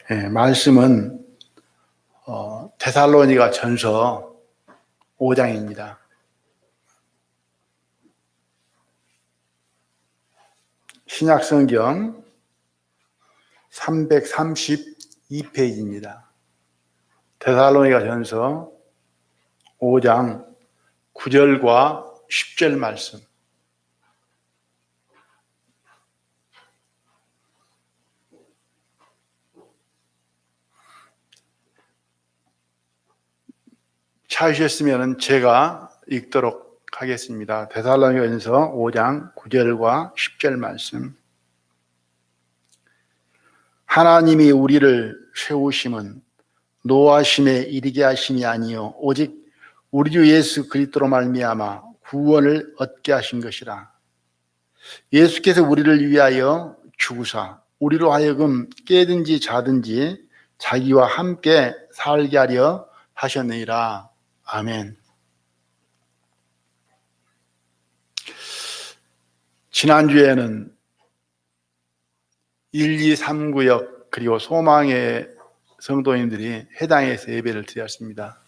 말씀은 데살로니가 전서 5장입니다. 신약성경 332페이지입니다. 데살로니가 전서 5장 9절과 10절 말씀. 찾으셨으면 제가 읽도록 하겠습니다. 데살로니가전서 5장 9절과 10절 말씀. 하나님이 우리를 세우심은 노하심에 이르게 하심이 아니요 오직 우리 주 예수 그리스도로 말미암아 구원을 얻게 하신 것이라. 예수께서 우리를 위하여 죽으사 우리로 하여금 깨든지 자든지 자기와 함께 살게 하려 하셨느니라. 아멘. 지난주에는 1, 2, 3구역 그리고 소망의 성도님들이 해당해서 예배를 드렸습니다.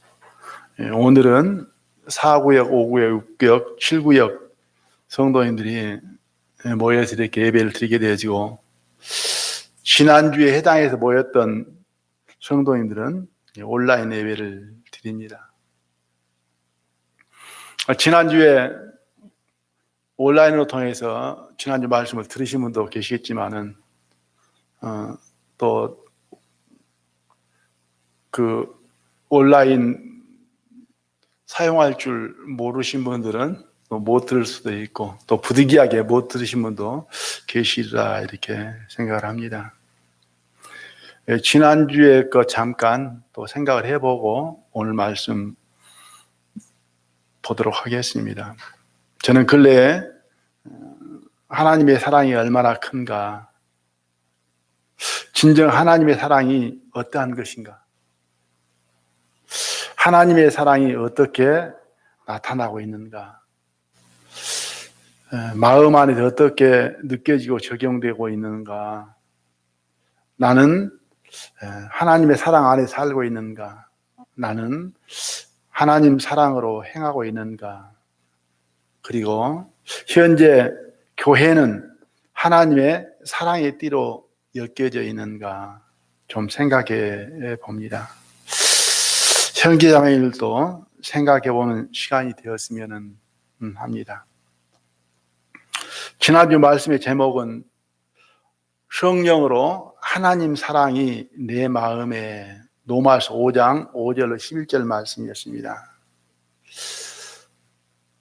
오늘은 4구역, 5구역, 6구역, 7구역 성도님들이 모여서 이렇게 예배를 드리게 되어지고, 지난주에 해당해서 모였던 성도님들은 온라인 예배를 드립니다. 지난주에 온라인으로 통해서 지난주 말씀을 들으신 분도 계시겠지만은 또 그 온라인 사용할 줄 모르신 분들은 못 들을 수도 있고 또 부득이하게 못 들으신 분도 계시리라 이렇게 생각을 합니다. 지난주에 거 잠깐 또 생각을 해보고 오늘 말씀 보도록 하겠습니다. 저는 근래에 하나님의 사랑이 얼마나 큰가, 진정 하나님의 사랑이 어떠한 것인가, 하나님의 사랑이 어떻게 나타나고 있는가, 마음 안에서 어떻게 느껴지고 적용되고 있는가, 나는 하나님의 사랑 안에 살고 있는가, 나는 하나님 사랑으로 행하고 있는가, 그리고 현재 교회는 하나님의 사랑의 띠로 엮여져 있는가 좀 생각해 봅니다. 형제자매들도 생각해 보는 시간이 되었으면 합니다. 지난주 말씀의 제목은 성령으로 하나님 사랑이 내 마음에, 로마서 5장 5절로 11절 말씀이었습니다.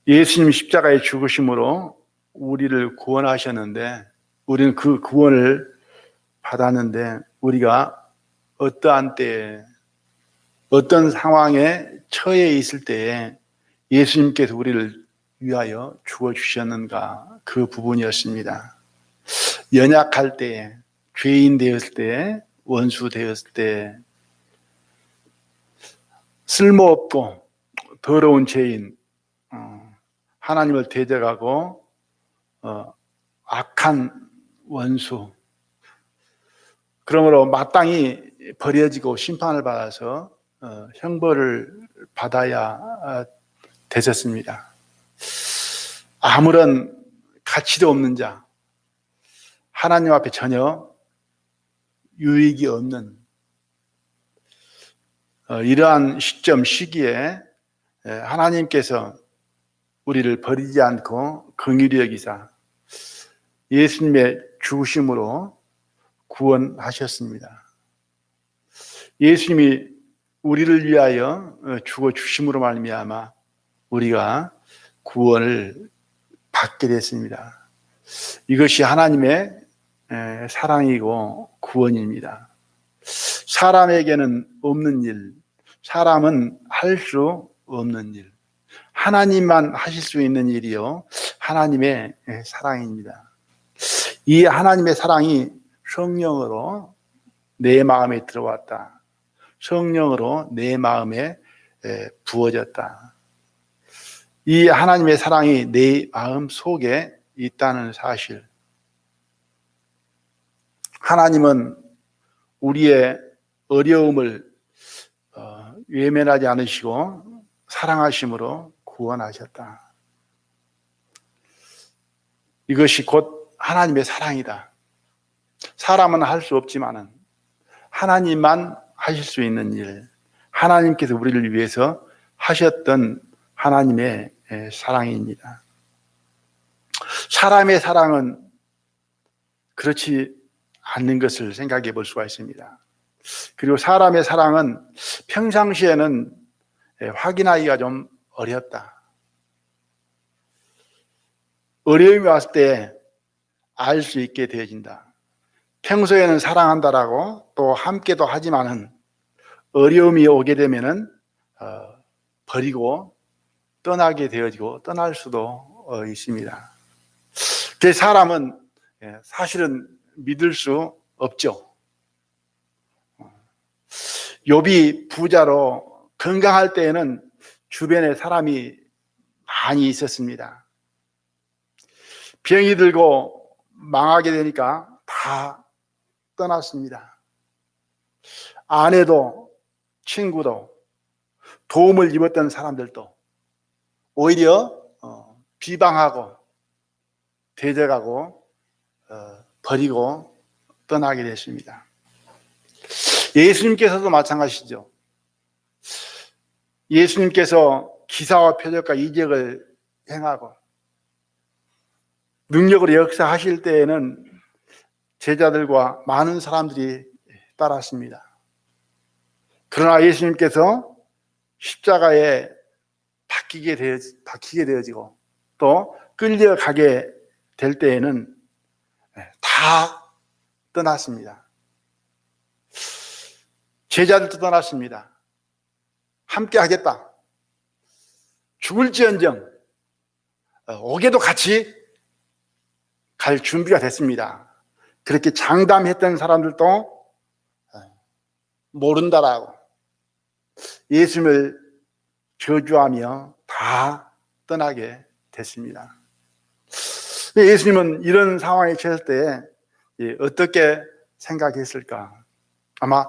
예수님 십자가의 죽으심으로 우리를 구원하셨는데, 우리는 그 구원을 받았는데, 우리가 어떠한 때에, 어떤 상황에 처해 있을 때에 예수님께서 우리를 위하여 죽어주셨는가, 그 부분이었습니다. 연약할 때에, 죄인 되었을 때에, 원수 되었을 때에, 쓸모없고 더러운 죄인, 하나님을 대적하고 악한 원수, 그러므로 마땅히 버려지고 심판을 받아서 형벌을 받아야 되셨습니다. 아무런 가치도 없는 자, 하나님 앞에 전혀 유익이 없는 이러한 시기에 하나님께서 우리를 버리지 않고 긍휼히 여기사 예수님의 죽으심으로 구원하셨습니다. 예수님이 우리를 위하여 죽어 주심으로 말미암아 우리가 구원을 받게 됐습니다. 이것이 하나님의 사랑이고 구원입니다. 사람에게는 없는 일, 사람은 할 수 없는 일, 하나님만 하실 수 있는 일이요 하나님의 사랑입니다. 이 하나님의 사랑이 성령으로 내 마음에 들어왔다, 성령으로 내 마음에 부어졌다. 이 하나님의 사랑이 내 마음 속에 있다는 사실, 하나님은 우리의 어려움을 외면하지 않으시고 사랑하심으로 구원하셨다. 이것이 곧 하나님의 사랑이다. 사람은 할 수 없지만은 하나님만 하실 수 있는 일, 하나님께서 우리를 위해서 하셨던 하나님의 사랑입니다. 사람의 사랑은 그렇지 않는 것을 생각해 볼 수가 있습니다. 그리고 사람의 사랑은 평상시에는 확인하기가 좀 어렵다. 어려움이 왔을 때 알 수 있게 되어진다. 평소에는 사랑한다라고 또 함께도 하지만은 어려움이 오게 되면은 버리고 떠나게 되어지고 떠날 수도 있습니다. 그 사람은 사실은 믿을 수 없죠. 욥이 부자로 건강할 때에는 주변에 사람이 많이 있었습니다. 병이 들고 망하게 되니까 다 떠났습니다. 아내도 친구도 도움을 입었던 사람들도 오히려 비방하고 대적하고 버리고 떠나게 됐습니다. 예수님께서도 마찬가지죠. 예수님께서 기사와 표적과 이적을 행하고 능력으로 역사하실 때에는 제자들과 많은 사람들이 따랐습니다. 그러나 예수님께서 십자가에 박히게 되어지고 또 끌려가게 될 때에는 다 떠났습니다. 제자들도 떠났습니다. 함께 하겠다. 죽을지언정 오게도 같이 갈 준비가 됐습니다. 그렇게 장담했던 사람들도 모른다라고 예수님을 저주하며 다 떠나게 됐습니다. 예수님은 이런 상황에 처했을 때 어떻게 생각했을까? 아마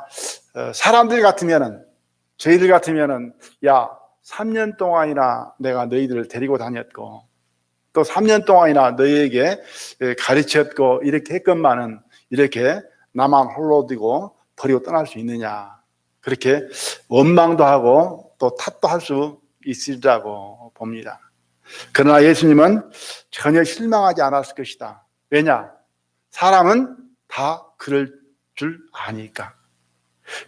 사람들 같으면은, 저희들 같으면은, 야, 3년 동안이나 내가 너희들을 데리고 다녔고 또 3년 동안이나 너희에게 가르쳤고 이렇게 했건만은 이렇게 나만 홀로 두고 버리고 떠날 수 있느냐, 그렇게 원망도 하고 또 탓도 할 수 있으리라고 봅니다. 그러나 예수님은 전혀 실망하지 않았을 것이다. 왜냐? 사람은 다 그럴 줄 아니까.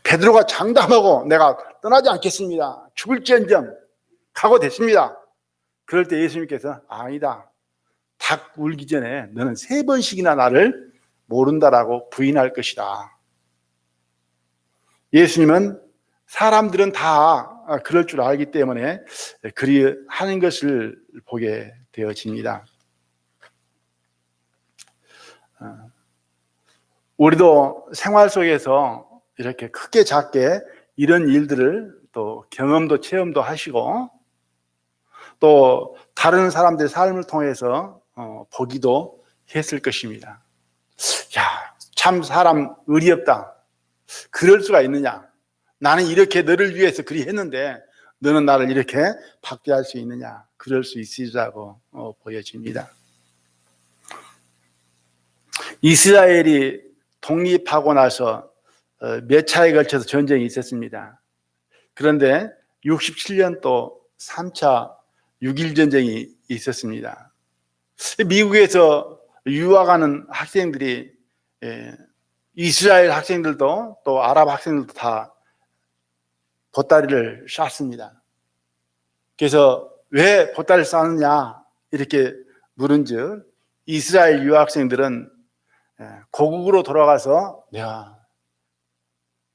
베드로가 장담하고 내가 떠나지 않겠습니다. 죽을지언정 각오됐습니다. 그럴 때 예수님께서 아니다. 닭 울기 전에 너는 3번씩이나 나를 모른다라고 부인할 것이다. 예수님은 사람들은 다 그럴 줄 알기 때문에 그리 하는 것을 보게 되어집니다. 우리도 생활 속에서 이렇게 크게 작게 이런 일들을 또 경험도 체험도 하시고 또 다른 사람들의 삶을 통해서 보기도 했을 것입니다. 야, 참 사람 의리 없다. 그럴 수가 있느냐? 나는 이렇게 너를 위해서 그리 했는데 너는 나를 이렇게 박대할 수 있느냐? 그럴 수 있으리라고 보여집니다. 이스라엘이 독립하고 나서 몇 차에 걸쳐서 전쟁이 있었습니다. 그런데 67년도 3차 6.1 전쟁이 있었습니다. 미국에서 유학하는 학생들이 이스라엘 학생들도 또 아랍 학생들도 다 보따리를 쌌습니다. 그래서 왜 보따리를 싸느냐 이렇게 물은즉 이스라엘 유학생들은 고국으로 돌아가서 내가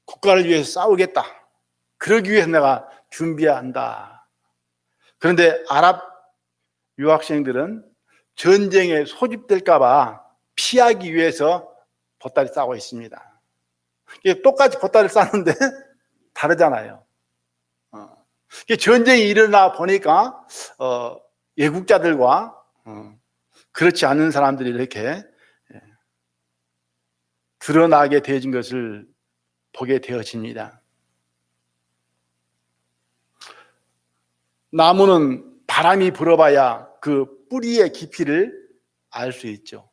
국가를 위해서 싸우겠다. 그러기 위해서 내가 준비한다. 그런데 아랍 유학생들은 전쟁에 소집될까 봐 피하기 위해서 보따리 싸고 있습니다. 똑같이 보따리를 싸는데 다르잖아요. 전쟁이 일어나 보니까 애국자들과 그렇지 않은 사람들이 이렇게 드러나게 되어진 것을 보게 되어집니다. 나무는 바람이 불어봐야 그 뿌리의 깊이를 알 수 있죠.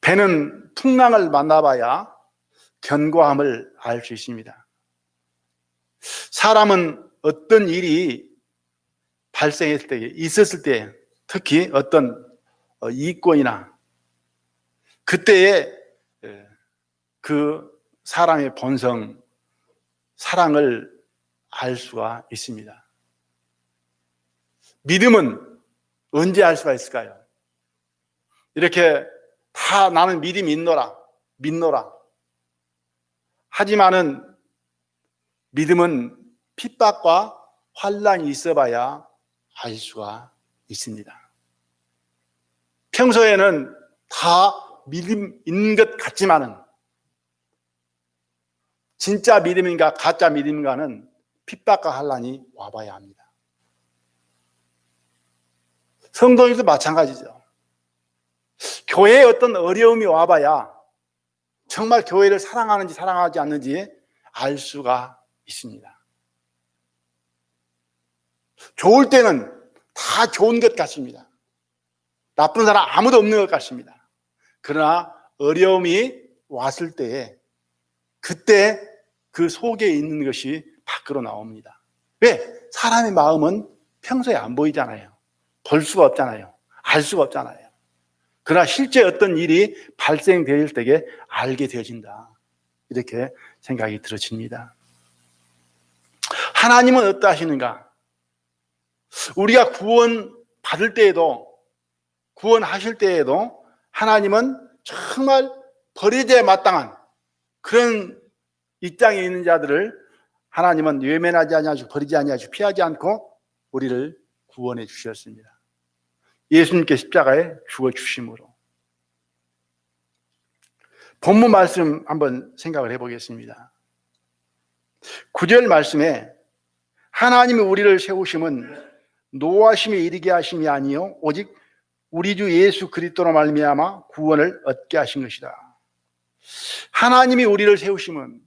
배는 풍랑을 만나봐야 견고함을 알 수 있습니다. 사람은 어떤 일이 발생했을 때, 있었을 때, 특히 어떤 이권이나 그때에 그 사람의 본성, 사랑을 알 수가 있습니다. 믿음은 언제 알 수가 있을까요? 이렇게 다 나는 믿음이 믿노라. 하지만은 믿음은 핍박과 환난이 있어봐야 알 수가 있습니다. 평소에는 다 믿음 있는 것 같지만은 진짜 믿음인가 가짜 믿음인가는 핍박과 환난이 와봐야 합니다. 성도님도 마찬가지죠. 교회에 어떤 어려움이 와봐야 정말 교회를 사랑하는지 사랑하지 않는지 알 수가 있습니다. 좋을 때는 다 좋은 것 같습니다. 나쁜 사람 아무도 없는 것 같습니다. 그러나 어려움이 왔을 때에 그때 그 속에 있는 것이 밖으로 나옵니다. 왜? 사람의 마음은 평소에 안 보이잖아요. 볼 수가 없잖아요. 알 수가 없잖아요. 그러나 실제 어떤 일이 발생될 때에 알게 되어진다. 이렇게 생각이 들어집니다. 하나님은 어떠하시는가? 우리가 구원 받을 때에도, 구원하실 때에도 하나님은 정말 버려져야 마땅한 그런 입장에 있는 자들을 하나님은 외면하지 아니하시고 버리지 아니하시고 피하지 않고 우리를 구원해 주셨습니다. 예수님께 십자가에 죽어 주심으로. 본문 말씀 한번 생각을 해보겠습니다. 9절 말씀에 하나님이 우리를 세우심은 노하심에 이르게 하심이 아니요 오직 우리 주 예수 그리스도로 말미암아 구원을 얻게 하신 것이다. 하나님이 우리를 세우심은,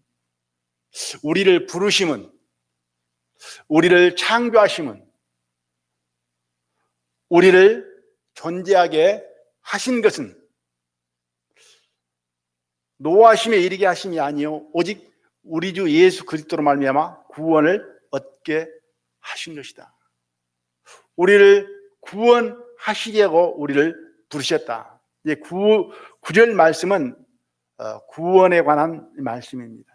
우리를 부르심은, 우리를 창조하심은, 우리를 존재하게 하신 것은 노하심에 이르게 하심이 아니요 오직 우리 주 예수 그리스도로 말미암아 구원을 얻게 하신 것이다. 우리를 구원하시려고 우리를 부르셨다. 이제 9절 말씀은 구원에 관한 말씀입니다.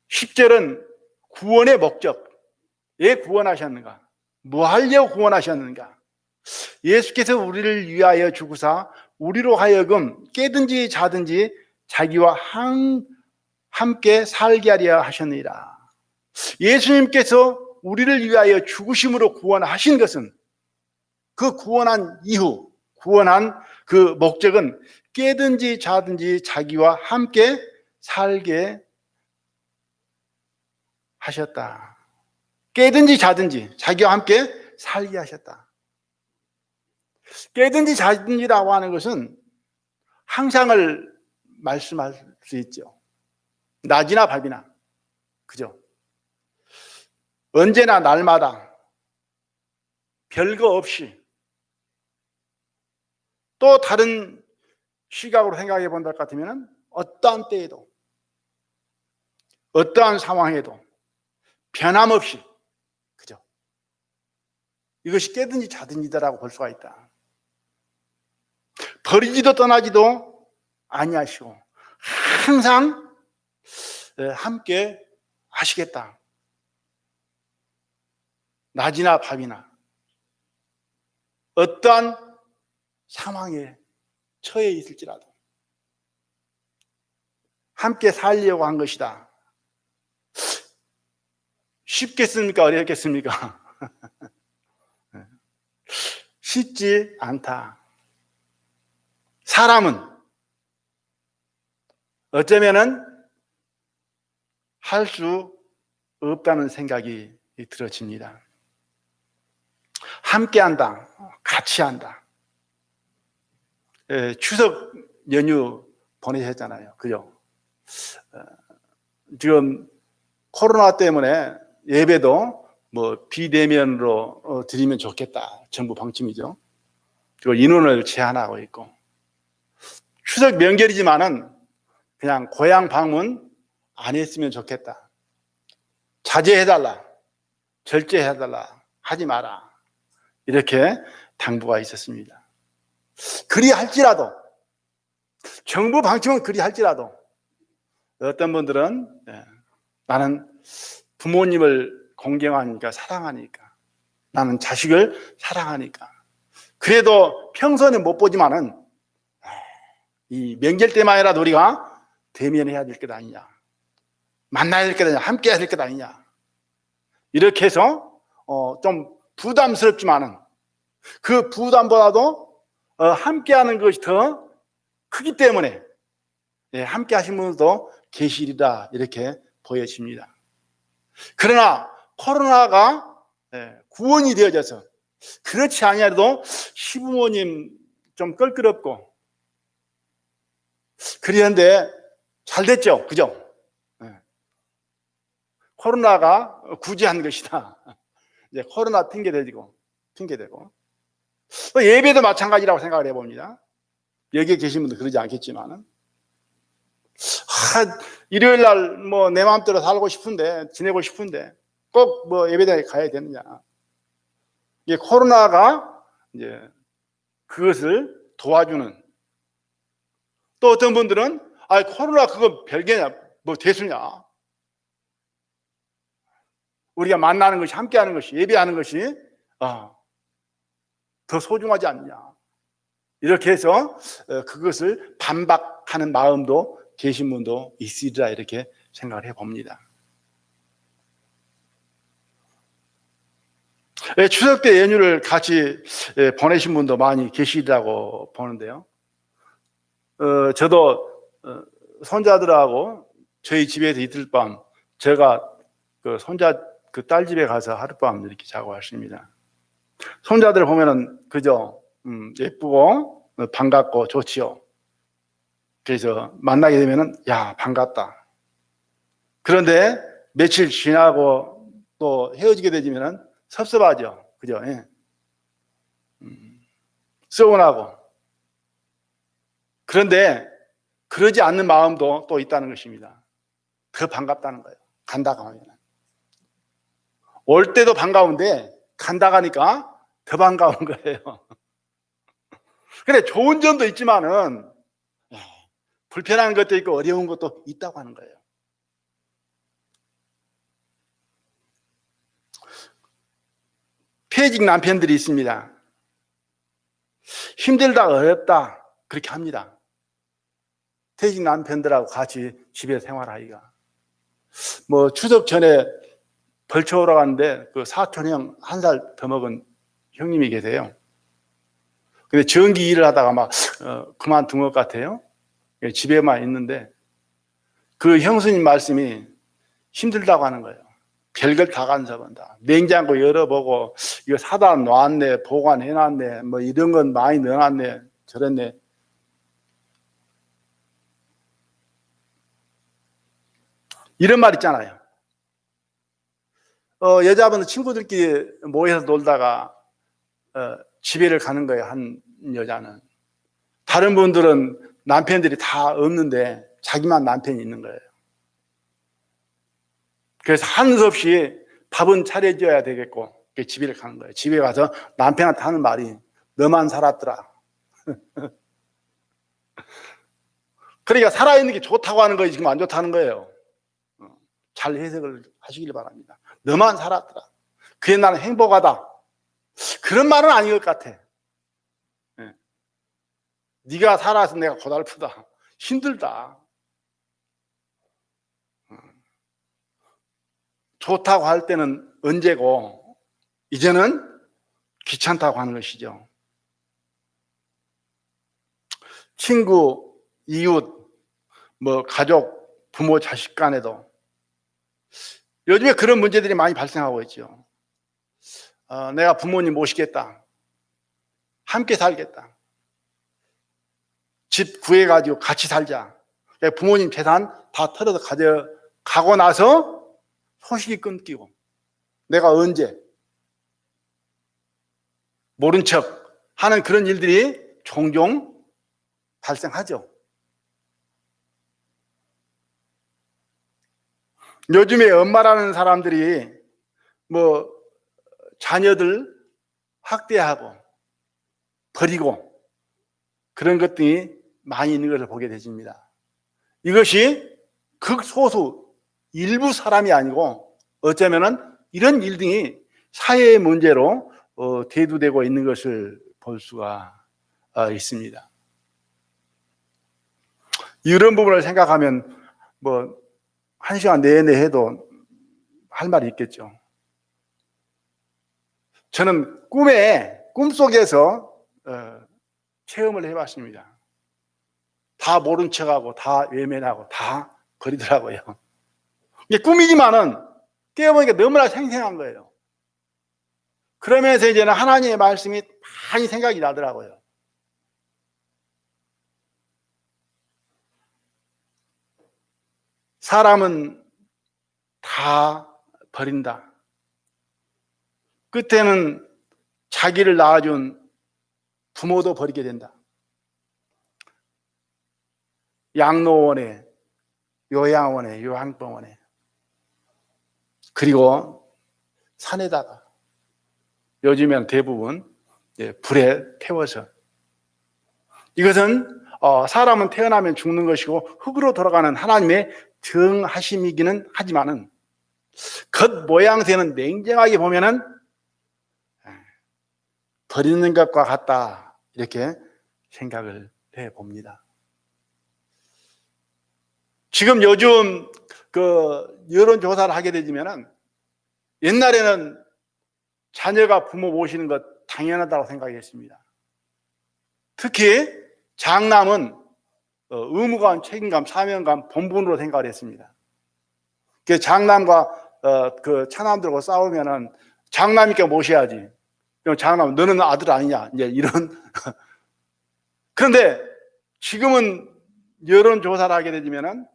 10절은 구원의 목적, 왜 구원하셨는가? 뭐 하려고 구원하셨는가? 예수께서 우리를 위하여 죽으사 우리로 하여금 깨든지 자든지 자기와 함께 살게 하려 하셨느니라. 예수님께서 우리를 위하여 죽으심으로 구원하신 것은, 그 구원한 이후, 구원한 그 목적은 깨든지 자든지 자기와 함께 살게 하셨다. 깨든지 자든지 자기와 함께 살게 하셨다. 깨든지 자든지라고 하는 것은 항상을 말씀할 수 있죠. 낮이나 밤이나, 그죠? 언제나 날마다 별거 없이, 또 다른 시각으로 생각해 본다 같으면 어떠한 때에도 어떠한 상황에도 변함없이, 그죠? 이것이 깨든지 자든지다라고 볼 수가 있다. 버리지도 떠나지도 아니하시고 항상 함께 하시겠다. 낮이나 밤이나 어떠한 상황에 처해 있을지라도 함께 살려고 한 것이다. 쉽겠습니까? 어렵겠습니까? 쉽지 않다. 사람은 어쩌면은 할 수 없다는 생각이 들어집니다. 함께 한다, 같이 한다. 추석 연휴 보내셨잖아요. 그죠? 지금 코로나 때문에 예배도 뭐 비대면으로 드리면 좋겠다. 정부 방침이죠. 그리고 인원을 제한하고 있고. 추석 명절이지만은 그냥 고향 방문 안 했으면 좋겠다. 자제해달라. 절제해달라. 하지 마라. 이렇게 당부가 있었습니다. 그리 할지라도, 정부 방침은 그리 할지라도, 어떤 분들은 나는 부모님을 공경하니까, 사랑하니까, 나는 자식을 사랑하니까, 그래도 평소에는 못 보지만은 이 명절 때만이라도 우리가 대면해야 될 것 아니냐, 만나야 될 것 아니냐, 함께 해야 될 것 아니냐, 이렇게 해서 좀 부담스럽지만은 그 부담보다도 함께하는 것이 더 크기 때문에 함께 하신 분도 계시리라 이렇게 보여집니다. 그러나 코로나가 구원이 되어져서 그렇지 아니하도 시부모님 좀 껄끄럽고 그런데 잘 됐죠, 그죠? 코로나가 구제한 것이다. 이제 코로나 핑계대고 예배도 마찬가지라고 생각을 해봅니다. 여기에 계신 분도 그러지 않겠지만은 일요일 날 뭐 내 마음대로 살고 싶은데 지내고 싶은데 꼭 뭐 예배당에 가야 되느냐. 이게 코로나가 이제 그것을 도와주는. 또 어떤 분들은 코로나 그거 별개냐, 뭐 대수냐. 우리가 만나는 것이, 함께하는 것이, 예배하는 것이 더 소중하지 않냐. 이렇게 해서 그것을 반박하는 마음도 계신 분도 있으리라 이렇게 생각을 해봅니다. 추석 때 연휴를 같이 보내신 분도 많이 계시리라고 보는데요. 저도 손자들하고 저희 집에서 이틀 밤, 제가 그 손자 그 딸 집에 가서 하룻밤 이렇게 자고 왔습니다. 손자들 보면은 그죠? 예쁘고 반갑고 좋지요. 그래서 만나게 되면은 야 반갑다. 그런데 며칠 지나고 또 헤어지게 되면은 섭섭하죠. 그죠? 예. 서운하고. 그런데 그러지 않는 마음도 또 있다는 것입니다. 더 반갑다는 거예요. 간다고 하면. 올 때도 반가운데 간다 가니까 더 반가운 거예요. 근데 좋은 점도 있지만은 불편한 것도 있고 어려운 것도 있다고 하는 거예요. 폐직 남편들이 있습니다. 힘들다, 어렵다 그렇게 합니다. 퇴직 남편들하고 같이 집에 생활하기가. 뭐 추석 전에 벌초 오러 갔는데 그 사촌형 1살 더 먹은 형님이 계세요. 근데 전기 일을 하다가 막 그만둔 것 같아요. 집에만 있는데 그 형수님 말씀이 힘들다고 하는 거예요. 별걸 다 간섭한다. 냉장고 열어보고 이거 사다 놨네, 보관해놨네, 뭐 이런 건 많이 넣어놨네, 저랬네. 이런 말 있잖아요. 여자분 친구들끼리 모여서 놀다가 집에를 가는 거예요. 한 여자는. 다른 분들은 남편들이 다 없는데 자기만 남편이 있는 거예요. 그래서 하는 수 없이 밥은 차려줘야 되겠고 집에 가는 거예요. 집에 가서 남편한테 하는 말이 너만 살았더라. 그러니까 살아있는 게 좋다고 하는 거지 지금 안 좋다는 거예요. 잘 해석을 하시길 바랍니다. 너만 살았더라. 그게 나는 행복하다. 그런 말은 아닌 것 같아. 네가 살아서 내가 고달프다. 힘들다. 좋다고 할 때는 언제고 이제는 귀찮다고 하는 것이죠. 친구, 이웃, 뭐 가족, 부모, 자식 간에도 요즘에 그런 문제들이 많이 발생하고 있죠. 내가 부모님 모시겠다. 함께 살겠다. 집 구해가지고 같이 살자. 부모님 재산 다 털어서 가져가고 나서 소식이 끊기고 내가 언제 모른 척 하는 그런 일들이 종종 발생하죠. 요즘에 엄마라는 사람들이 뭐 자녀들 학대하고 버리고 그런 것들이 많이 있는 것을 보게 되십니다. 이것이 극소수 일부 사람이 아니고 어쩌면은 이런 일들이 사회의 문제로 대두되고 있는 것을 볼 수가 있습니다. 이런 부분을 생각하면 뭐 1시간 내내 해도 할 말이 있겠죠. 저는 꿈속에서 체험을 해봤습니다. 다 모른 척하고 다 외면하고 다 버리더라고요. 이게 꿈이지만은 깨어보니까 너무나 생생한 거예요. 그러면서 이제는 하나님의 말씀이 많이 생각이 나더라고요. 사람은 다 버린다. 끝에는 자기를 낳아준 부모도 버리게 된다. 양로원에, 요양원에, 요양병원에, 그리고 산에다가 요즘엔 대부분 불에 태워서 이것은 사람은 태어나면 죽는 것이고 흙으로 돌아가는 하나님의 정하심이기는 하지만은 겉모양새는 냉정하게 보면은 버리는 것과 같다 이렇게 생각을 해봅니다. 지금 요즘 그 여론조사를 하게 되면은 옛날에는 자녀가 부모 모시는 것 당연하다고 생각했습니다. 특히 장남은 의무감, 책임감, 사명감, 본분으로 생각을 했습니다. 그 장남과 그 차남들하고 싸우면은 장남이니까 모셔야지. 그럼 장남 너는 아들 아니냐 이제 이런. 그런데 지금은 여론조사를 하게 되면은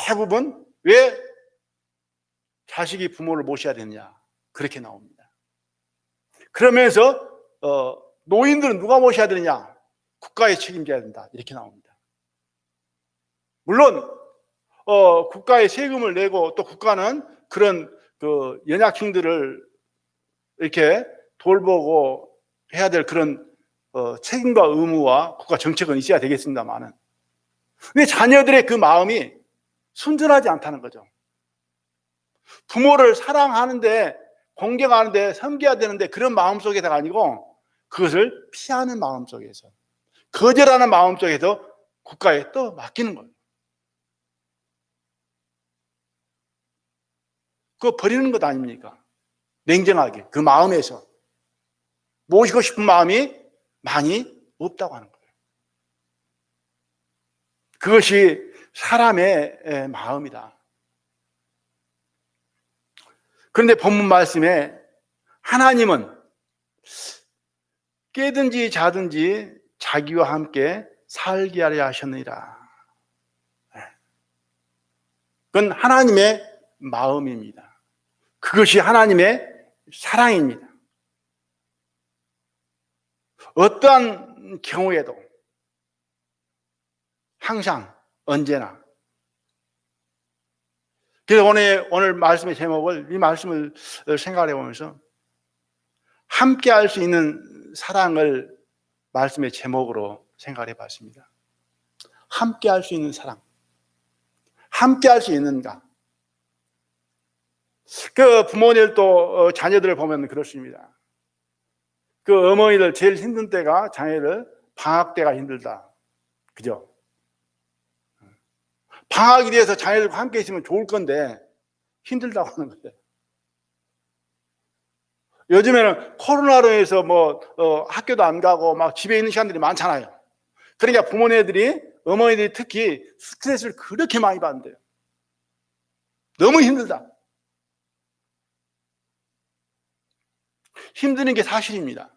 대부분 왜 자식이 부모를 모셔야 되느냐 그렇게 나옵니다. 그러면서 노인들은 누가 모셔야 되느냐 국가에 책임져야 된다 이렇게 나옵니다. 물론 국가에 세금을 내고 또 국가는 그런 그 연약층들을 이렇게 돌보고 해야 될 그런 책임과 의무와 국가 정책은 있어야 되겠습니다만은 근데 자녀들의 그 마음이 순전하지 않다는 거죠. 부모를 사랑하는데 공경하는데 섬겨야 되는데 그런 마음 속에서가 아니고 그것을 피하는 마음 속에서 거절하는 마음 속에서 국가에 또 맡기는 거예요. 그거 버리는 것 아닙니까? 냉정하게 그 마음에서 모시고 싶은 마음이 많이 없다고 하는 거예요. 그것이 사람의 마음이다. 그런데 본문 말씀에 하나님은 깨든지 자든지 자기와 함께 살게 하려 하셨느니라. 그건 하나님의 마음입니다. 그것이 하나님의 사랑입니다. 어떠한 경우에도 항상 언제나. 그래서 오늘 말씀의 제목을 이 말씀을 생각해 보면서 함께 할 수 있는 사랑을 말씀의 제목으로 생각해 봤습니다. 함께 할 수 있는 사랑. 함께 할 수 있는가? 그 부모님 또 자녀들을 보면 그렇습니다. 그 어머니들 제일 힘든 때가 자녀들 방학 때가 힘들다. 그죠? 방학이 돼서 자녀들과 함께 있으면 좋을 건데 힘들다고 하는 거예요. 요즘에는 코로나로 해서 학교도 안 가고 막 집에 있는 시간들이 많잖아요. 그러니까 부모님들이 어머니들이 특히 스트레스를 그렇게 많이 받는데요. 너무 힘들다. 힘드는 게 사실입니다.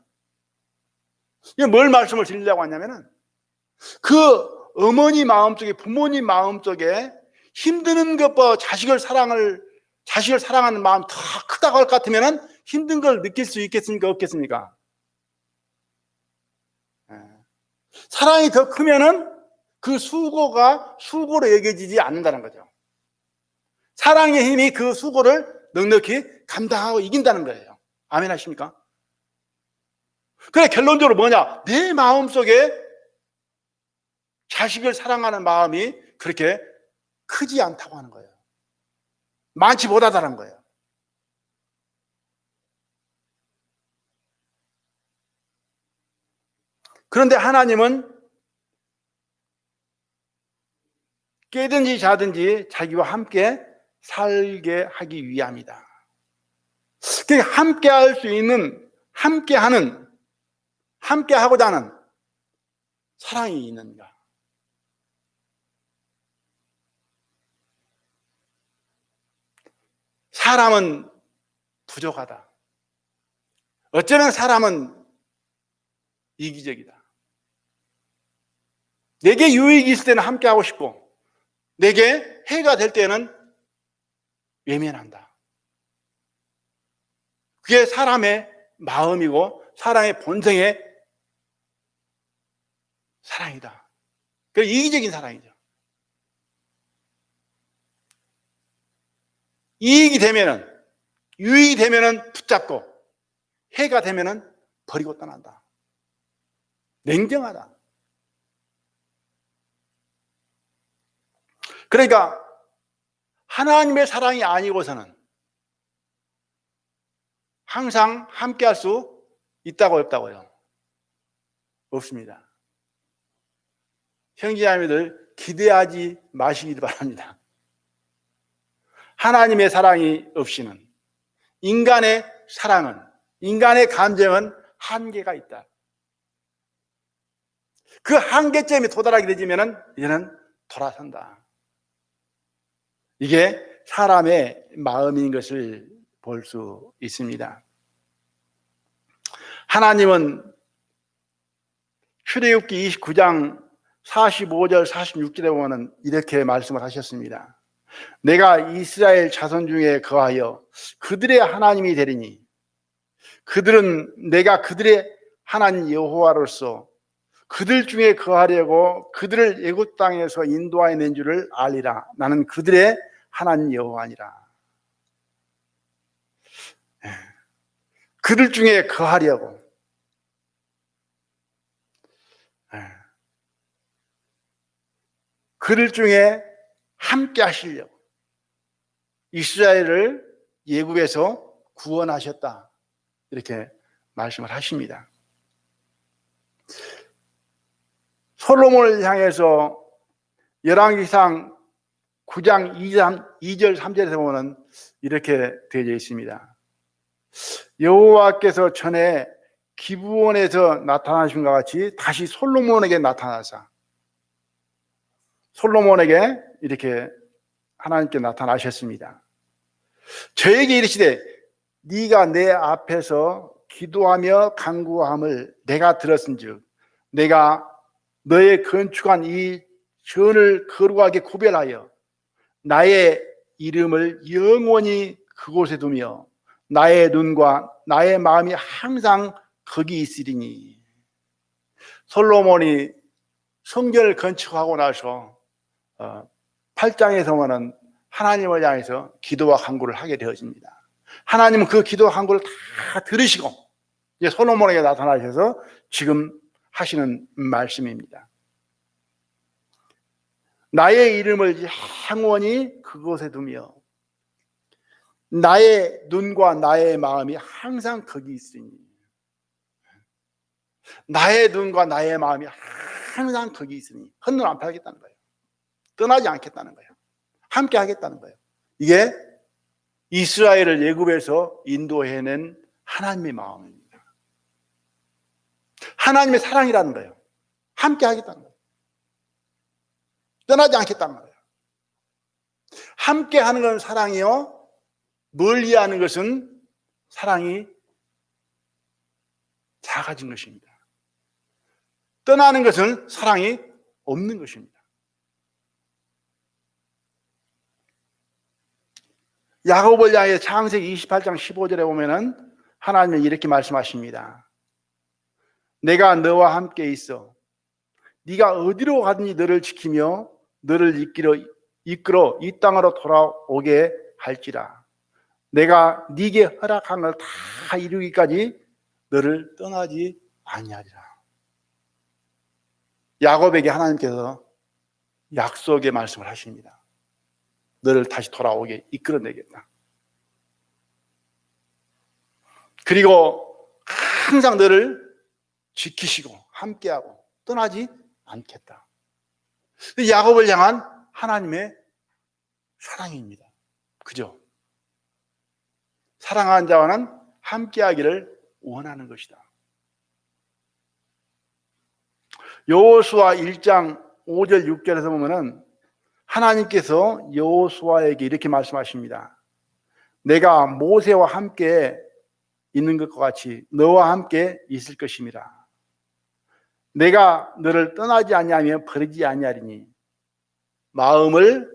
뭘 말씀을 드리려고 하냐면은 그 어머니 마음속에, 부모님 마음속에 힘드는 것보다 자식을 사랑하는 마음이 더 크다고 할 것 같으면 힘든 걸 느낄 수 있겠습니까? 없겠습니까? 사랑이 더 크면은 그 수고가 수고로 여겨지지 않는다는 거죠. 사랑의 힘이 그 수고를 넉넉히 감당하고 이긴다는 거예요. 아멘 하십니까? 그래, 결론적으로 뭐냐? 내 마음속에 자식을 사랑하는 마음이 그렇게 크지 않다고 하는 거예요. 많지 못하다는 거예요. 그런데 하나님은 깨든지 자든지 자기와 함께 살게 하기 위함이다. 그러니까 함께 할 수 있는, 함께 하고자 하는 사랑이 있는가? 사람은 부족하다. 어쩌면 사람은 이기적이다. 내게 유익이 있을 때는 함께 하고 싶고, 내게 해가 될 때는 외면한다. 그게 사람의 마음이고 사람의 본성의 사랑이다. 그 이기적인 사랑이죠. 이익이 되면은, 유익이 되면은 붙잡고, 해가 되면은 버리고 떠난다. 냉정하다. 그러니까 하나님의 사랑이 아니고서는 항상 함께 할 수 있다고 없다고요? 없습니다. 형제자매들 기대하지 마시기 바랍니다. 하나님의 사랑이 없이는 인간의 사랑은, 인간의 감정은 한계가 있다. 그 한계점에 도달하게 되면 이제는 돌아선다. 이게 사람의 마음인 것을 볼 수 있습니다. 하나님은 출애굽기 29장 45절 46절에 보면 이렇게 말씀을 하셨습니다. 내가 이스라엘 자손 중에 거하여 그들의 하나님이 되리니 그들은 내가 그들의 하나님 여호와로서 그들 중에 거하려고 그들을 애굽 땅에서 인도하여 낸 줄을 알리라. 나는 그들의 하나님 여호와니라. 그들 중에 거하려고, 그들 중에 함께 하시려고 이스라엘을 애굽에서 구원하셨다. 이렇게 말씀을 하십니다. 솔로몬을 향해서 열왕기상 9장 2절 3절에서 보면 이렇게 되어 있습니다. 여호와께서 전에 기브온에서 나타나신 것 같이 다시 솔로몬에게 나타나사 솔로몬에게 이렇게 하나님께 나타나셨습니다. 저에게 이르시되 네가 내 앞에서 기도하며 간구함을 내가 들었은즉 내가 너의 건축한 이 전을 거룩하게 구별하여 나의 이름을 영원히 그곳에 두며 나의 눈과 나의 마음이 항상 거기 있으리니. 솔로몬이 성전을 건축하고 나서 8장에서 보면 하나님을 향해서 기도와 간구를 하게 되어집니다. 하나님은 그 기도와 간구를 다 들으시고 이제 솔로몬에게 나타나셔서 지금 하시는 말씀입니다. 나의 이름을 영원히 그곳에 두며 나의 눈과 나의 마음이 항상 거기 있으니. 나의 눈과 나의 마음이 항상 거기 있으니 헛눈 안 팔겠다는 거예요. 떠나지 않겠다는 거예요. 함께 하겠다는 거예요. 이게 이스라엘을 애굽에서 인도해낸 하나님의 마음입니다. 하나님의 사랑이라는 거예요. 함께 하겠다는 거예요. 떠나지 않겠다는 거예요. 함께 하는 건 사랑이요, 멀리 하는 것은 사랑이 작아진 것입니다. 떠나는 것은 사랑이 없는 것입니다. 야고보를 향해 창세기 28장 15절에 보면은 하나님은 이렇게 말씀하십니다. 내가 너와 함께 있어 네가 어디로 가든지 너를 지키며 너를 이끌어 이 땅으로 돌아오게 할지라. 내가 네게 허락한 걸 다 이루기까지 너를 떠나지 아니하리라. 야곱에게 하나님께서 약속의 말씀을 하십니다. 너를 다시 돌아오게 이끌어내겠다. 그리고 항상 너를 지키시고 함께하고 떠나지 않겠다. 야곱을 향한 하나님의 사랑입니다. 그죠? 사랑하는 자와는 함께하기를 원하는 것이다. 여호수아 1장 5절 6절에서 보면은 하나님께서 여호수아에게 이렇게 말씀하십니다. 내가 모세와 함께 있는 것과 같이 너와 함께 있을 것임이라. 내가 너를 떠나지 아니하며 버리지 아니하리니 마음을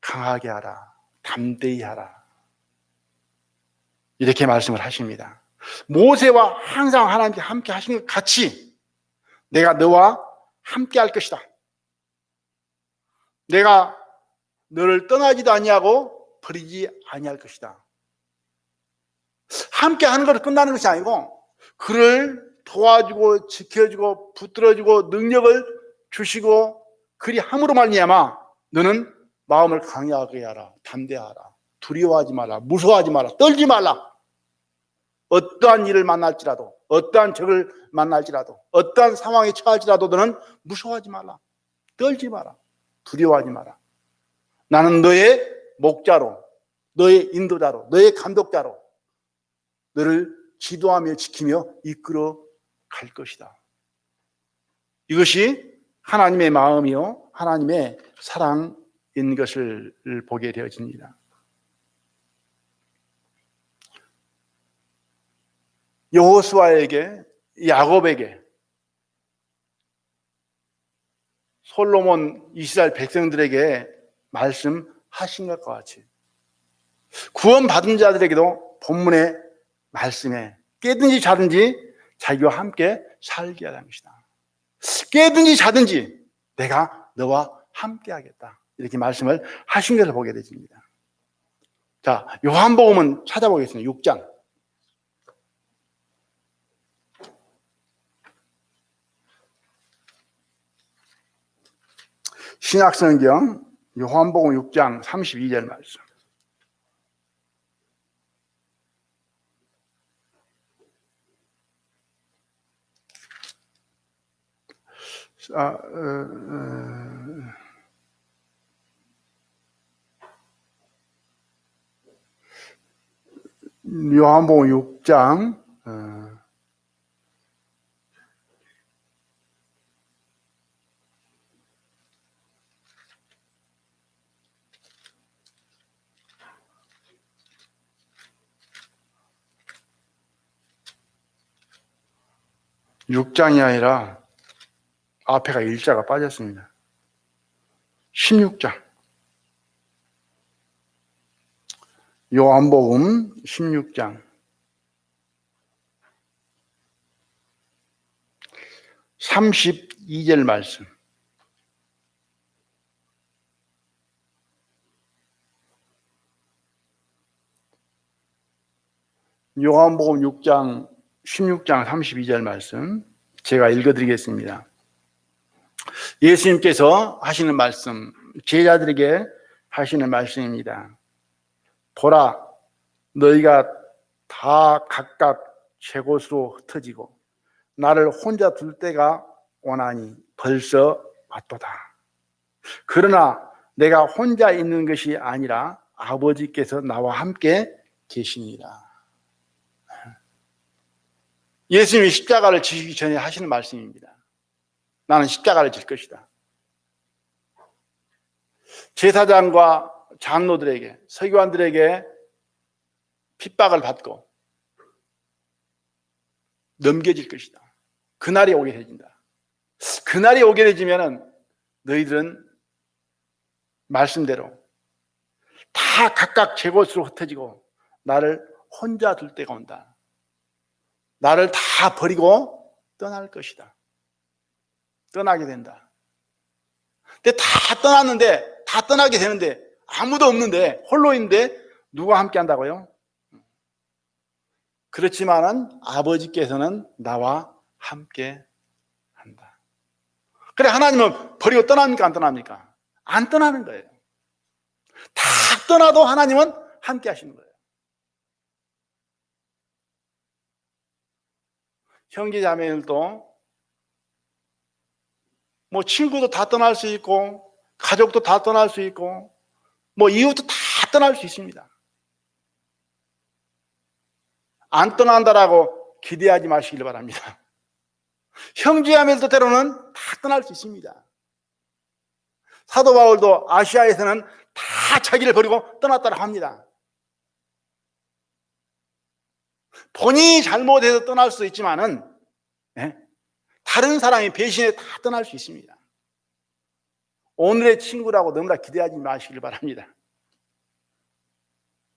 강하게 하라. 담대히 하라. 이렇게 말씀을 하십니다. 모세와 항상 하나님께 함께 하신 것 같이 내가 너와 함께 할 것이다. 내가 너를 떠나지도 아니하고 버리지 아니할 것이다. 함께 하는 것으로 끝나는 것이 아니고 그를 도와주고 지켜주고 붙들어주고 능력을 주시고 그리 함으로 말미암아 너는 마음을 강하게 하라. 담대하라. 두려워하지 마라. 무서워하지 마라. 떨지 말라. 어떠한 일을 만날지라도 어떠한 적을 만날지라도 어떠한 상황에 처할지라도 너는 무서워하지 말라. 떨지 마라. 두려워하지 마라. 나는 너의 목자로 너의 인도자로 너의 감독자로 너를 지도하며 지키며 이끌어 갈 것이다. 이것이 하나님의 마음이요 하나님의 사랑인 것을 보게 되어집니다. 여호수아에게 야곱에게 솔로몬 이스라엘 백성들에게 말씀하신 것과 같이 구원받은 자들에게도 본문의 말씀에 깨든지 자든지 자기와 함께 살게 하라는 것이다. 깨든지 자든지 내가 너와 함께 하겠다. 이렇게 말씀을 하신 것을 보게 되십니다. 자, 요한복음은 찾아보겠습니다. 6장. 신약성경 요한복음 6장 32절 말씀. 요한복음 6장 6장이 아니라 앞에가 일자가 빠졌습니다. 16장. 요한복음 16장. 32절 말씀. 요한복음 6장 16장 32절 말씀 제가 읽어드리겠습니다. 예수님께서 하시는 말씀, 제자들에게 하시는 말씀입니다. 보라, 너희가 다 각각 제 곳으로 흩어지고 나를 혼자 둘 때가 오나니 벌써 왔도다. 그러나 내가 혼자 있는 것이 아니라 아버지께서 나와 함께 계십니다. 예수님이 십자가를 지시기 전에 하시는 말씀입니다. 나는 십자가를 질 것이다. 제사장과 장로들에게, 서기관들에게 핍박을 받고 넘겨질 것이다. 그날이 오게 해진다. 그날이 오게 되지면은 너희들은 말씀대로 다 각각 제 곳으로 흩어지고 나를 혼자 둘 때가 온다. 나를 다 버리고 떠날 것이다. 떠나게 된다. 근데 다 떠났는데, 다 떠나게 되는데 아무도 없는데, 홀로 있는데 누가 함께 한다고요? 그렇지만은 아버지께서는 나와 함께 한다. 그래, 하나님은 버리고 떠납니까? 안 떠납니까? 안 떠나는 거예요. 다 떠나도 하나님은 함께 하시는 거예요. 형제 자매들도 뭐 친구도 다 떠날 수 있고 가족도 다 떠날 수 있고 뭐 이웃도 다 떠날 수 있습니다. 안 떠난다라고 기대하지 마시길 바랍니다. 형제자매들도 때로는 다 떠날 수 있습니다. 사도 바울도 아시아에서는 다 자기를 버리고 떠났다고 합니다. 본인이 잘못해서 떠날 수 있지만은 다른 사람이 배신해 다 떠날 수 있습니다. 오늘의 친구라고 너무나 기대하지 마시길 바랍니다.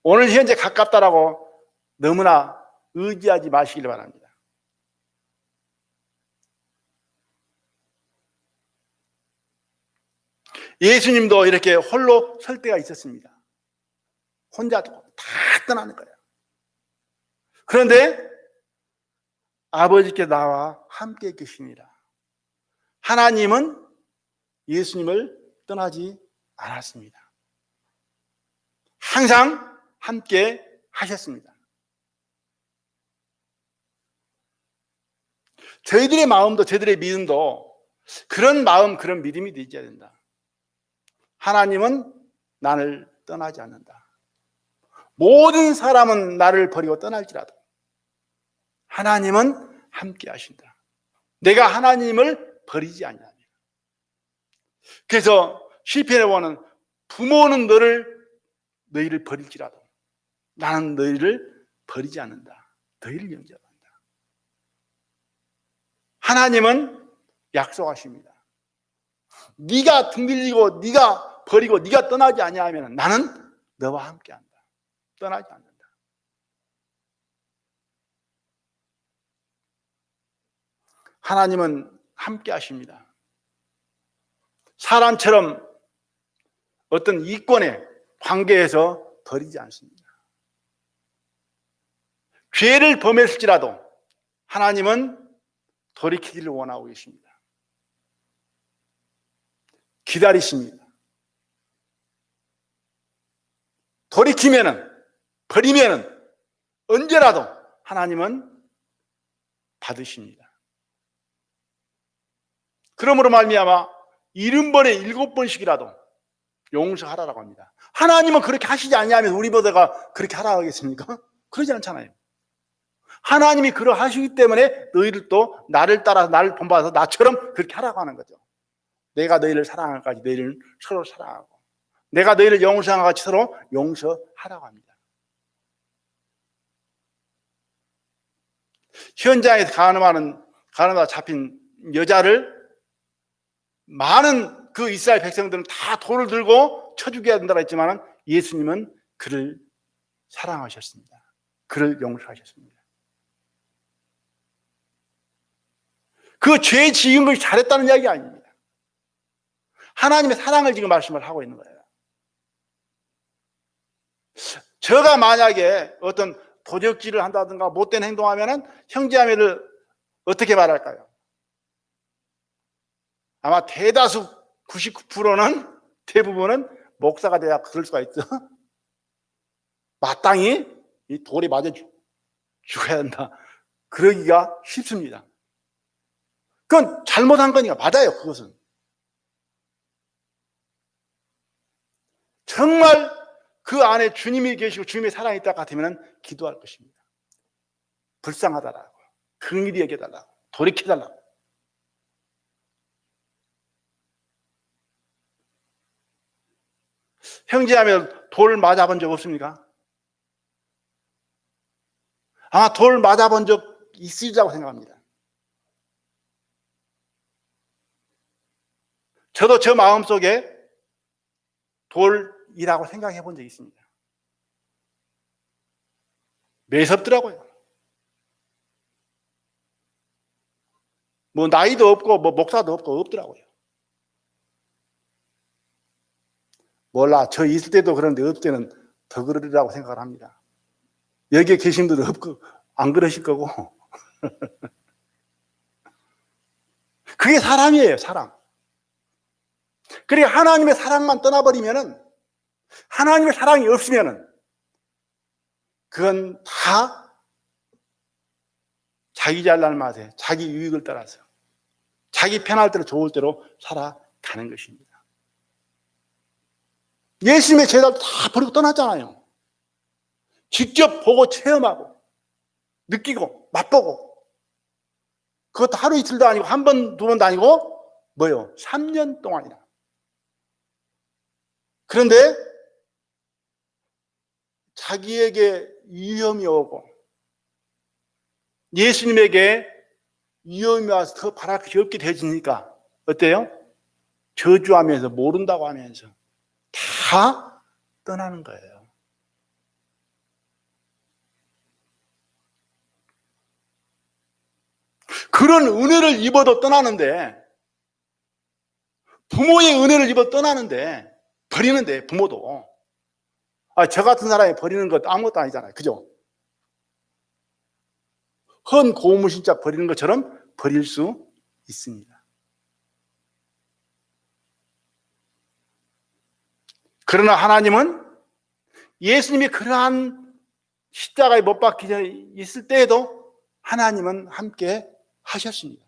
오늘 현재 가깝다라고 너무나 의지하지 마시길 바랍니다. 예수님도 이렇게 홀로 설 때가 있었습니다. 혼자 두고 다 떠나는 거예요. 그런데 아버지께 나와 함께 계시니라. 하나님은 예수님을 떠나지 않았습니다. 항상 함께 하셨습니다. 저희들의 마음도 저희들의 믿음도 그런 마음, 그런 믿음이 되어야 된다. 하나님은 나를 떠나지 않는다. 모든 사람은 나를 버리고 떠날지라도 하나님은 함께 하신다. 내가 하나님을 버리지 않냐. 그래서 시편에 보면 부모는 너희를 버릴지라도 나는 너희를 버리지 않는다. 너희를 영접한다. 하나님은 약속하십니다. 네가 등 들리고 네가 버리고 네가 떠나지 아니하면 나는 너와 함께한다. 떠나지 않는다. 하나님은 함께 하십니다. 사람처럼 어떤 이권의 관계에서 버리지 않습니다. 죄를 범했을지라도 하나님은 돌이키기를 원하고 계십니다. 기다리십니다. 돌이키면은, 버리면은 언제라도 하나님은 받으십니다. 그러므로 말미암아 70번에 7번씩이라도 용서하라고 합니다. 하나님은 그렇게 하시지 않냐면 우리 보다가 그렇게 하라고 하겠습니까? 그러지 않잖아요. 하나님이 그러하시기 때문에 너희들도 나를 따라서 나를 본받아서 나처럼 그렇게 하라고 하는 거죠. 내가 너희를 사랑할 까지 너희를 서로 사랑하고 내가 너희를 용서한 같이 서로 용서하라고 합니다. 현장에서 가늠하다 잡힌 여자를 많은 그 이스라엘 백성들은 다 돌을 들고 쳐 죽여야 된다고 했지만 예수님은 그를 사랑하셨습니다. 그를 용서하셨습니다. 그 죄 지은 것이 잘했다는 이야기 아닙니다. 하나님의 사랑을 지금 말씀을 하고 있는 거예요. 저가 만약에 어떤 도적질을 한다든가 못된 행동하면은 형제자매를 어떻게 말할까요? 아마 대다수 99%는 대부분은 목사가 돼야 그럴 수가 있죠. 마땅히 이 돌에 맞아 죽어야 한다. 그러기가 쉽습니다. 그건 잘못한 거니까 맞아요. 그것은 정말 그 안에 주님이 계시고 주님의 사랑이 있다 같으면 기도할 것입니다. 불쌍하다라고, 긍휼히 여겨달라고, 돌이켜달라고. 형제하면 돌 맞아본 적 없습니까? 아마 돌 맞아본 적 있으리라고 생각합니다. 저도 저 마음속에 돌이라고 생각해 본 적이 있습니다. 매섭더라고요. 뭐 나이도 없고 뭐 목사도 없더라고요. 몰라, 저 있을 때도 그런데 없을 때는 더 그러리라고 생각을 합니다. 여기에 계신 분들 없고 안 그러실 거고. 그게 사람이에요, 사람. 그러니까 하나님의 사랑만 떠나버리면은, 하나님의 사랑이 없으면은 그건 다 자기 잘난 맛에 자기 유익을 따라서 자기 편할 대로 좋을 대로 살아가는 것입니다. 예수님의 제자도 다 버리고 떠났잖아요. 직접 보고 체험하고 느끼고 맛보고, 그것도 하루 이틀도 아니고 한 번, 두 번도 아니고 뭐요? 3년 동안이나. 그런데 자기에게 위험이 오고 예수님에게 위험이 와서 더 바랄 것이 없게 되어지니까 어때요? 저주하면서 모른다고 하면서 다 떠나는 거예요. 그런 은혜를 입어도 떠나는데, 부모의 은혜를 입어 떠나는데, 버리는데, 부모도. 저 같은 사람이 버리는 것도 아무것도 아니잖아요. 그죠? 헌 고무신짝 버리는 것처럼 버릴 수 있습니다. 그러나 하나님은 예수님이 그러한 십자가에 못 박히지 있을 때에도 하나님은 함께 하셨습니다.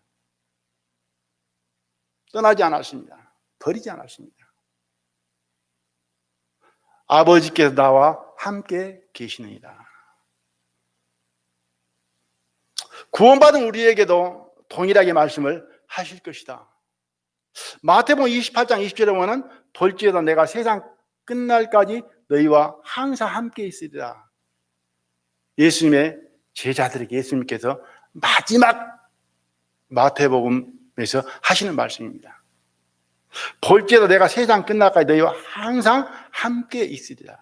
떠나지 않았습니다. 버리지 않았습니다. 아버지께서 나와 함께 계시느니라. 구원받은 우리에게도 동일하게 말씀을 하실 것이다. 마태복음 28장 20절에 보면 볼지어다 내가 세상 끝날까지 너희와 항상 함께 있으리라. 예수님의 제자들에게 예수님께서 마지막 마태복음에서 하시는 말씀입니다. 볼지어다 내가 세상 끝날까지 너희와 항상 함께 있으리라.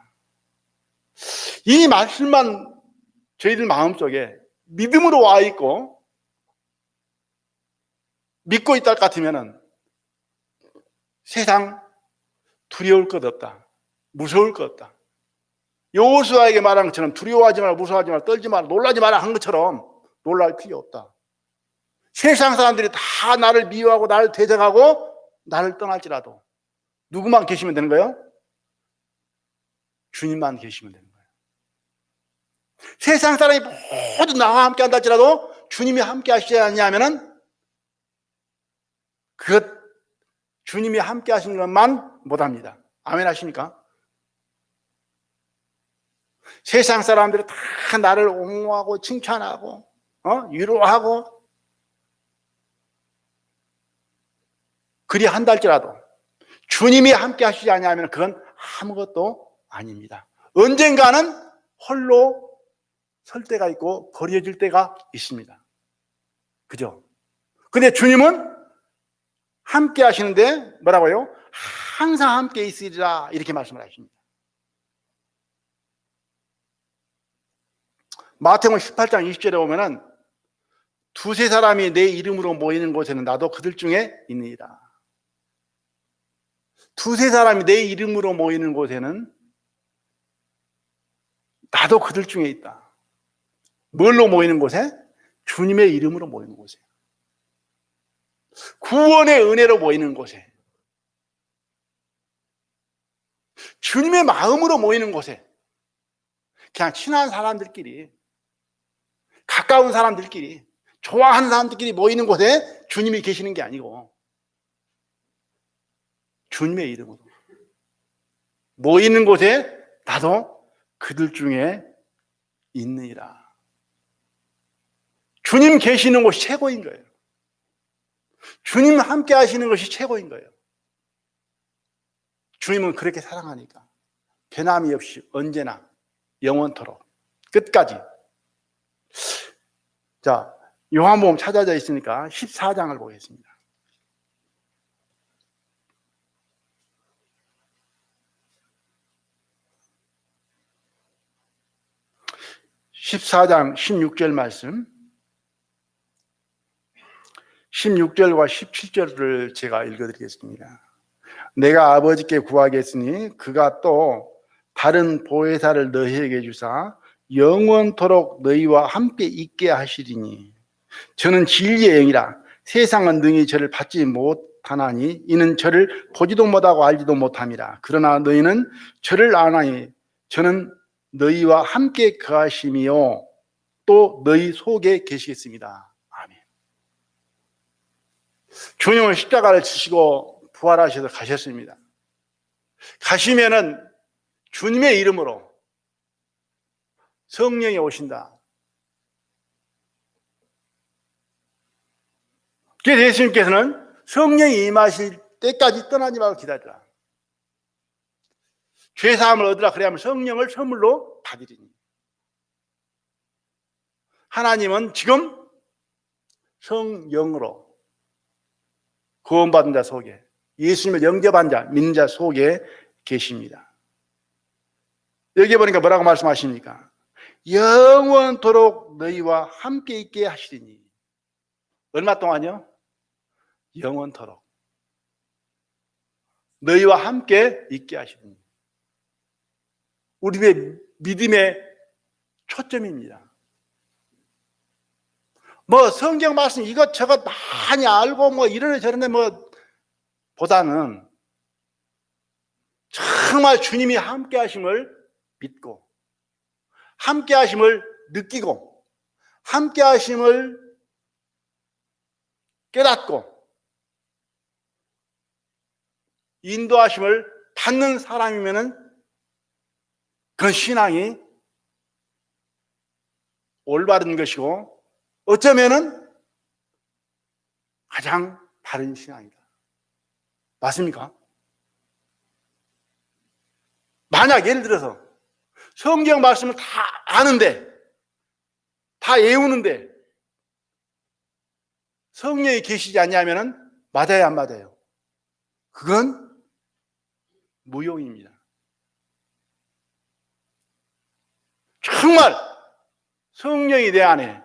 이 말씀만 저희들 마음속에 믿음으로 와 있고 믿고 있다 같으면은 세상 두려울 것 없다. 무서울 것 없다. 여호수아에게 말한 것처럼 두려워하지 마라, 무서워하지 마라, 떨지 마라, 놀라지 마라 한 것처럼 놀랄 필요 없다. 세상 사람들이 다 나를 미워하고 나를 대적하고 나를 떠날지라도 누구만 계시면 되는 거예요? 주님만 계시면 되는 거예요. 세상 사람이 모두 나와 함께 한다 할지라도 주님이 함께 하시지 않냐면은 그것 주님이 함께 하시는 것만 못합니다. 아멘 하십니까? 세상 사람들이 다 나를 옹호하고 칭찬하고 위로하고 그리 한다 할지라도 주님이 함께 하시지 않냐면 그건 아무것도 아닙니다. 언젠가는 홀로 설 때가 있고 버려질 때가 있습니다. 그죠? 근데 주님은 함께 하시는데 뭐라고요? 항상 함께 있으리라 이렇게 말씀을 하십니다. 마태복음 18장 20절에 보면은 두세 사람이 내 이름으로 모이는 곳에는 나도 그들 중에 있느니라. 두세 사람이 내 이름으로 모이는 곳에는 나도 그들 중에 있다. 뭘로 모이는 곳에? 주님의 이름으로 모이는 곳에. 구원의 은혜로 모이는 곳에. 주님의 마음으로 모이는 곳에. 그냥 친한 사람들끼리, 가까운 사람들끼리, 좋아하는 사람들끼리 모이는 곳에 주님이 계시는 게 아니고 주님의 이름으로 모이는 곳에 나도 그들 중에 있느니라. 주님 계시는 곳이 최고인 거예요. 주님 함께 하시는 것이 최고인 거예요. 주님은 그렇게 사랑하니까 변함이 없이 언제나 영원토록 끝까지. 자, 요한복음 찾아져 있으니까 14장을 보겠습니다. 14장 16절 말씀, 16절과 17절을 제가 읽어드리겠습니다. 내가 아버지께 구하겠으니 그가 또 다른 보혜사를 너희에게 주사 영원토록 너희와 함께 있게 하시리니 저는 진리의 영이라 세상은 능히 저를 받지 못하나니 이는 저를 보지도 못하고 알지도 못함이라. 그러나 너희는 저를 아나니 저는 너희와 함께 거하심이요 또 너희 속에 계시겠습니다. 아멘. 주님은 십자가를 지시고 부활하셔서 가셨습니다. 가시면은 주님의 이름으로 성령이 오신다. 그래서 예수님께서는 성령이 임하실 때까지 떠나지 말고 기다리라. 죄사함을 얻으라 그래야만 성령을 선물로 받으리니. 하나님은 지금 성령으로 구원받은 자 속에, 예수님을 영접한 자, 믿는 자 속에 계십니다. 여기 보니까 뭐라고 말씀하십니까? 영원토록 너희와 함께 있게 하시리니. 얼마 동안요? 영원토록 너희와 함께 있게 하시리니. 우리의 믿음의 초점입니다. 뭐 성경 말씀 이것저것 많이 알고 뭐 이러네 저러네 뭐 보다는 정말 주님이 함께 하심을 믿고 함께 하심을 느끼고 함께 하심을 깨닫고 인도하심을 받는 사람이면은 그 신앙이 올바른 것이고 어쩌면은 가장 바른 신앙이다. 맞습니까? 만약 예를 들어서 성경 말씀을 다 아는데 다 외우는데 성령이 계시지 않냐면은 맞아요, 안 맞아요? 그건 무용입니다. 정말 성령이 내 안에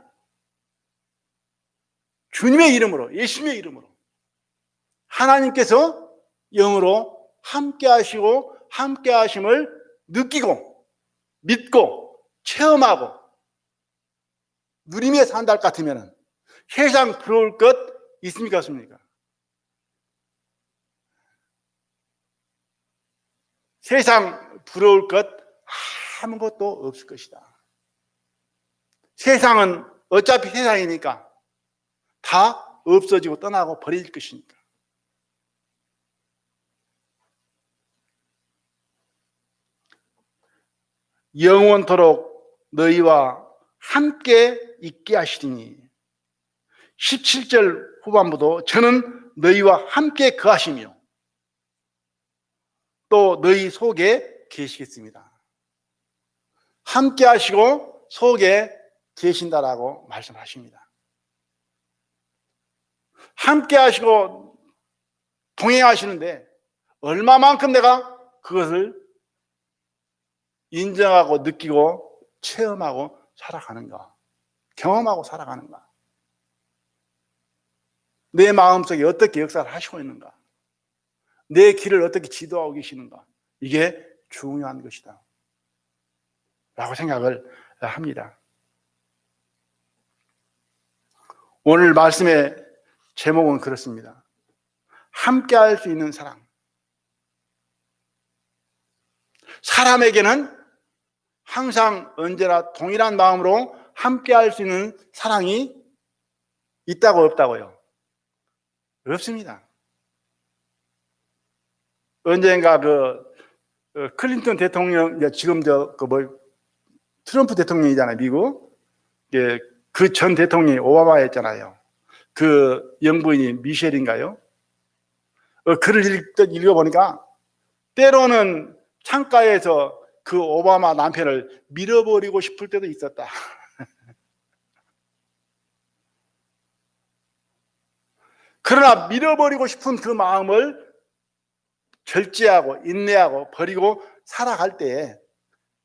주님의 이름으로, 예수님의 이름으로 하나님께서 영으로 함께 하시고 함께 하심을 느끼고 믿고 체험하고 누리며 산다 같으면 세상 부러울 것 있습니까? 없습니까? 세상 부러울 것 아무것도 없을 것이다. 세상은 어차피 세상이니까 다 없어지고 떠나고 버릴 것이니까. 영원토록 너희와 함께 있게 하시리니 17절 후반부도 저는 너희와 함께 거하시며 또 너희 속에 계시겠습니다. 함께 하시고 속에 계신다라고 말씀하십니다. 함께 하시고 동행하시는데 얼마만큼 내가 그것을 인정하고 느끼고 체험하고 살아가는가, 경험하고 살아가는가, 내 마음속에 어떻게 역사를 하시고 있는가, 내 길을 어떻게 지도하고 계시는가, 이게 중요한 것이다 라고 생각을 합니다. 오늘 말씀의 제목은 그렇습니다. 함께 할 수 있는 사랑. 사람에게는 항상 언제나 동일한 마음으로 함께 할 수 있는 사랑이 있다고 없다고요? 없습니다. 언젠가 클린턴 대통령, 지금 트럼프 대통령이잖아요, 미국. 그 전 대통령이 오바마였잖아요. 그 영부인이 미셸인가요? 글을 읽어보니까 때로는 창가에서 그 오바마 남편을 밀어버리고 싶을 때도 있었다. 그러나 밀어버리고 싶은 그 마음을 절제하고 인내하고 버리고 살아갈 때에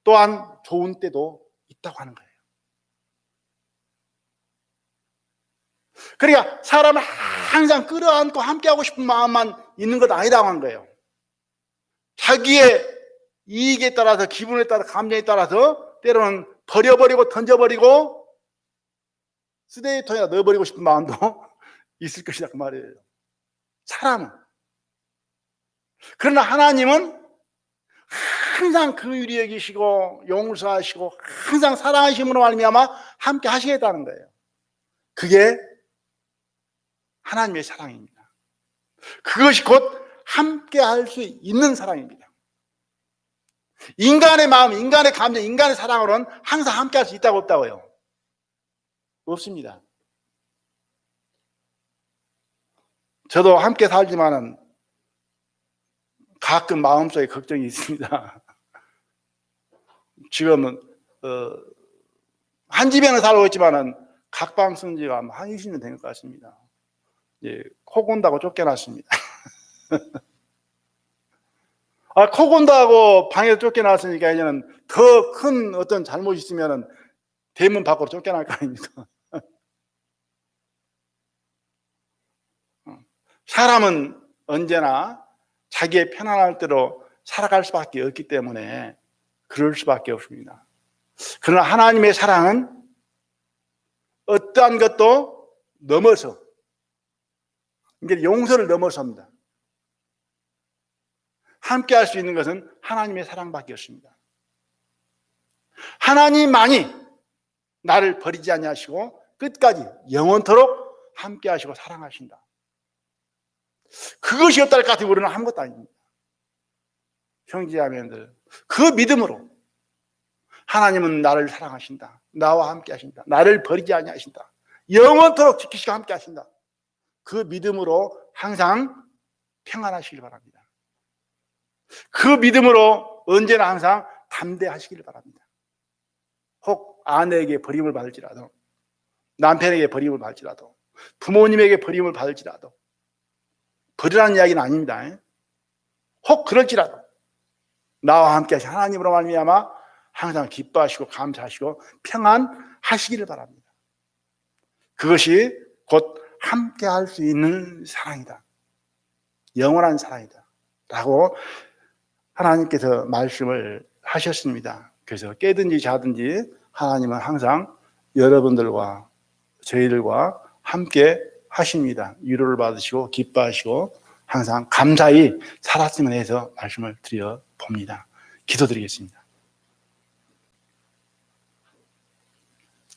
또한 좋은 때도 있다고 하는 거예요. 그러니까 사람을 항상 끌어안고 함께하고 싶은 마음만 있는 것 아니라고 하는 거예요. 자기의 이익에 따라서, 기분에 따라, 감정에 따라서 때로는 버려버리고 던져버리고 쓰레기통에다 넣어버리고 싶은 마음도 있을 것이다 그 말이에요. 사람은. 그러나 하나님은 항상 긍휼히 여기시고 용서하시고 항상 사랑하심으로 말미암아 함께 하시겠다는 거예요. 그게 하나님의 사랑입니다. 그것이 곧 함께 할 수 있는 사랑입니다. 인간의 마음, 인간의 감정, 인간의 사랑으로는 항상 함께 할 수 있다고 없다고요? 없습니다. 저도 함께 살지만은 가끔 마음속에 걱정이 있습니다. 지금은 한 집에는 살고 있지만은 각방 쓴 지가 한 20년 된 것 같습니다. 예, 코 곤다고 쫓겨났습니다. 코 곤다고 방에서 쫓겨났으니까 이제는 더 큰 어떤 잘못이 있으면은 대문 밖으로 쫓겨날 거 아닙니까? 사람은 언제나 자기의 편안할 대로 살아갈 수밖에 없기 때문에 그럴 수밖에 없습니다. 그러나 하나님의 사랑은 어떠한 것도 넘어서, 이제 용서를 넘어섭니다. 함께 할 수 있는 것은 하나님의 사랑밖에 없습니다. 하나님만이 나를 버리지 아니하시고 끝까지 영원토록 함께 하시고 사랑하신다. 그것이 없다할 것 같으면 우리는 아무것도 아닙니다. 형제자매들, 그 믿음으로 하나님은 나를 사랑하신다. 나와 함께 하신다. 나를 버리지 아니하신다. 영원토록 지키시고 함께 하신다. 그 믿음으로 항상 평안하시길 바랍니다. 그 믿음으로 언제나 항상 담대하시길 바랍니다. 혹 아내에게 버림을 받을지라도, 남편에게 버림을 받을지라도, 부모님에게 버림을 받을지라도, 버리라는 이야기는 아닙니다. 혹 그럴지라도 나와 함께 하신 하나님으로 말미암아 항상 기뻐하시고 감사하시고 평안하시기를 바랍니다. 그것이 곧 함께 할 수 있는 사랑이다. 영원한 사랑이다. 라고 하나님께서 말씀을 하셨습니다. 그래서 깨든지 자든지 하나님은 항상 여러분들과 저희들과 함께 하십니다. 위로를 받으시고 기뻐하시고 항상 감사히 살았으면 해서 말씀을 드려 봅니다. 기도드리겠습니다.